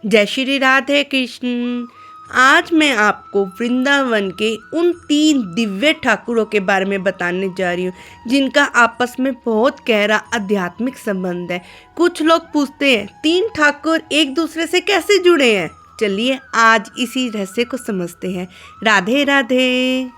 जय श्री राधे कृष्ण। आज मैं आपको वृंदावन के उन 3 दिव्य ठाकुरों के बारे में बताने जा रही हूँ जिनका आपस में बहुत गहरा आध्यात्मिक संबंध है। कुछ लोग पूछते हैं 3 ठाकुर एक दूसरे से कैसे जुड़े हैं। चलिए आज इसी रहस्य को समझते हैं। राधे राधे।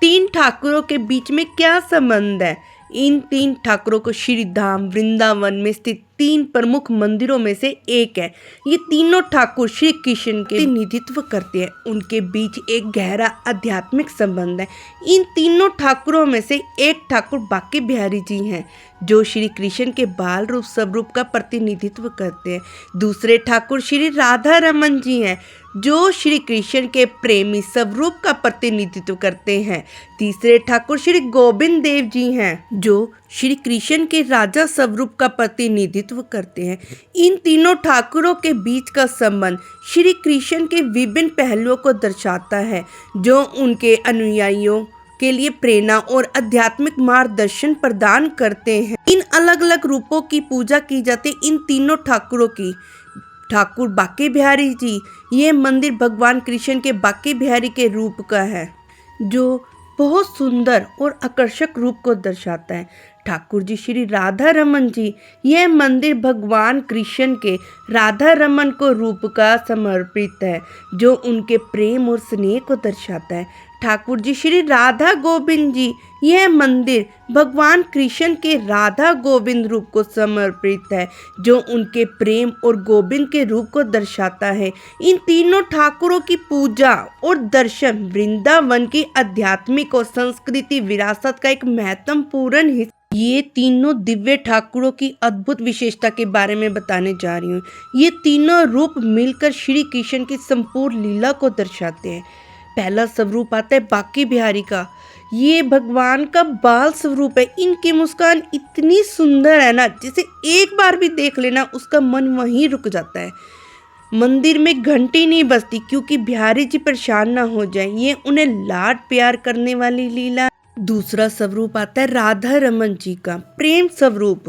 3 ठाकुरों के बीच में क्या संबंध है? इन 3 ठाकुरों को श्री धाम वृंदावन में स्थित 3 प्रमुख मंदिरों में से एक है। ये तीनों ठाकुर श्री कृष्ण के प्रतिनिधित्व करते हैं। उनके बीच एक गहरा आध्यात्मिक संबंध है। इन तीनों ठाकुरों में से एक ठाकुर बांके बिहारी जी हैं, जो श्री कृष्ण के बाल रूप स्वरूप का प्रतिनिधित्व करते हैं। दूसरे ठाकुर श्री राधा रमन जी हैं, जो श्री कृष्ण के प्रेमी स्वरूप का प्रतिनिधित्व करते हैं। तीसरे ठाकुर श्री गोविंद देव जी हैं, जो श्री कृष्ण के राजा स्वरूप का प्रतिनिधित्व करते हैं। इन तीनों ठाकुरों के बीच का संबंध श्री कृष्ण के विभिन्न पहलुओं को दर्शाता है, जो उनके अनुयायियों के लिए प्रेरणा और आध्यात्मिक मार्गदर्शन प्रदान करते हैं। इन अलग अलग रूपों की पूजा की जाती है इन तीनों ठाकुरों की। ठाकुर बांके बिहारी जी, ये मंदिर भगवान कृष्ण के बांके बिहारी के रूप का है, जो बहुत सुंदर और आकर्षक रूप को दर्शाता है। ठाकुर जी श्री राधा रमन जी, यह मंदिर भगवान कृष्ण के राधा रमन को रूप का समर्पित है, जो उनके प्रेम और स्नेह को दर्शाता है। ठाकुर जी श्री राधा गोविंद जी, यह मंदिर भगवान कृष्ण के राधा गोविंद रूप को समर्पित है, जो उनके प्रेम और गोविंद के रूप को दर्शाता है। इन तीनों ठाकुरों की पूजा और दर्शन वृंदावन की आध्यात्मिक और संस्कृति विरासत का एक महत्वपूर्ण हिस्सा। ये तीनों दिव्य ठाकुरों की अद्भुत विशेषता के बारे में बताने जा रही हूँ। ये तीनों रूप मिलकर श्री कृष्ण की संपूर्ण लीला को दर्शाते हैं। पहला स्वरूप आता है बांके बिहारी का। ये भगवान का बाल स्वरूप है। इनकी मुस्कान इतनी सुंदर है ना, जिसे एक बार भी देख लेना उसका मन वहीं रुक जाता है। मंदिर में घंटी नहीं बजती क्योंकि बिहारी जी परेशान ना हो जाए। ये उन्हें लाड प्यार करने वाली लीला। दूसरा स्वरूप आता है राधा रमन जी का, प्रेम स्वरूप।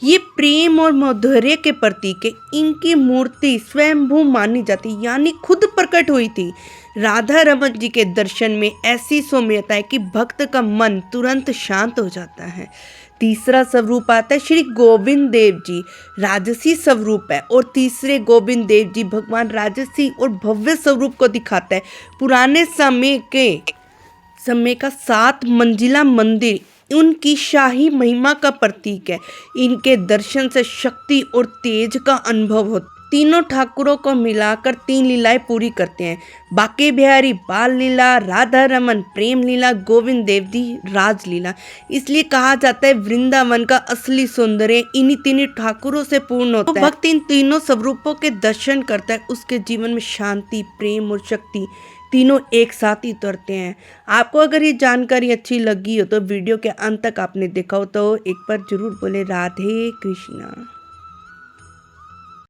ये प्रेम और माधुर्य के प्रतीक है। इनकी मूर्ति स्वयंभू मानी जाती, यानी खुद प्रकट हुई थी। राधा रमन जी के दर्शन में ऐसी सौम्यता है कि भक्त का मन तुरंत शांत हो जाता है। तीसरा स्वरूप आता है श्री गोविंद देव जी, राजसी स्वरूप है। और तीसरे गोविंद देव जी भगवान राजसी और भव्य स्वरूप को दिखाता है। पुराने समय का 7 मंजिला मंदिर उनकी शाही महिमा का प्रतीक है। इनके दर्शन से शक्ति और तेज का अनुभव होता है। तीनों ठाकुरों को मिलाकर 3 लीलाएं पूरी करते हैं। बांके बिहारी बाल लीला, राधा रमन प्रेम लीला, गोविंद देव जी राजलीला। इसलिए कहा जाता है वृंदावन का असली सौंदर्य इन्हीं तीनों ठाकुरों से पूर्ण होता है। भक्त इन तीनों स्वरूपों के दर्शन करता है, उसके जीवन में शांति, प्रेम और शक्ति तीनों एक साथ ही उतरते हैं। आपको अगर ये जानकारी अच्छी लगी हो तो वीडियो के अंत तक आपने देखा हो तो एक बार जरूर बोले राधे कृष्णा।